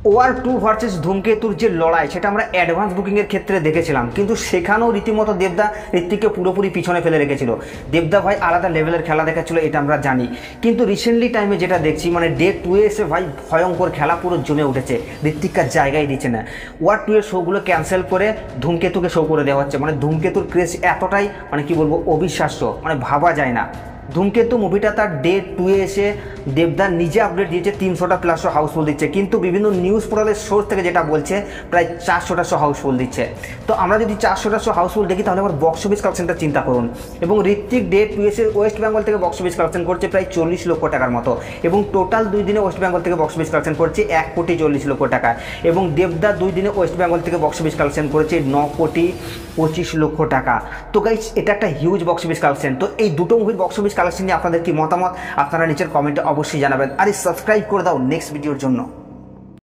War 2 versus ধূমকেতুর যে লড়াই সেটা আমরা অ্যাডভান্স বুকিংয়ের ক্ষেত্রে দেখেছিলাম, কিন্তু সেখানেও রীতিমতো দেবদা ঋত্বিককে পুরোপুরি পিছনে ফেলে রেখেছিল। দেবদা ভাই আলাদা লেভেলের খেলা দেখাচ্ছিল, এটা আমরা জানি। কিন্তু রিসেন্টলি টাইমে যেটা দেখছি মানে ডে 2 এসে ভাই ভয়ঙ্কর খেলা পুরো জমে উঠেছে, ঋত্বিককার জায়গায় দিচ্ছে না। ওয়ার 2 এর শোগুলো ক্যান্সেল করে ধূমকেতুকে শো করে দেওয়া হচ্ছে। মানে ধূমকেতুর ক্রেজ এতটাই মানে কি বলবো অবিশ্বাস্য, মানে ভাবা যায় না। ধূমকেতু মুভিটা তার ডে 2 এ এসে দেবদা নিজে আপডেট দিয়েছে 300টা প্লাস শো হাউসফুল দিচ্ছে, কিন্তু বিভিন্ন নিউজ পোর্টালের সোর্স থেকে যেটা বলছে প্রায় 400টা শো হাউসফুল দিচ্ছে। তো আমরা যদি 400টা শো হাউসফুল দেখি তাহলে আবার বক্স অফিস কালেকশনটা চিন্তা করুন। এবং ঋত্বিক ডে 2 এসে ওয়েস্ট বেঙ্গল থেকে বক্স অফিস কালেকশন করছে প্রায় 40 লক্ষ টাকার মতো, এবং টোটাল 2 দিনে ওয়েস্ট বেঙ্গল থেকে বক্স অফিস কালেকশন করছে 1,40,00,000 টাকা। এবং দেবদা 2 দিনে ওয়েস্ট বেঙ্গল থেকে বক্স অফিস কালেকশন করেছে 9,25,00,000 টাকা। তো গাইস এটা একটা হিউজ বক্স অফিস কালেকশন। তো এই দুটো মুভির বক্স অফিস কালেকশন নিয়ে আপনাদের কি মতামত আপনারা নিচের কমেন্টে অবশ্যই জানাবেন। আর সাবস্ক্রাইব করে দাও নেক্সট ভিডিওর জন্য।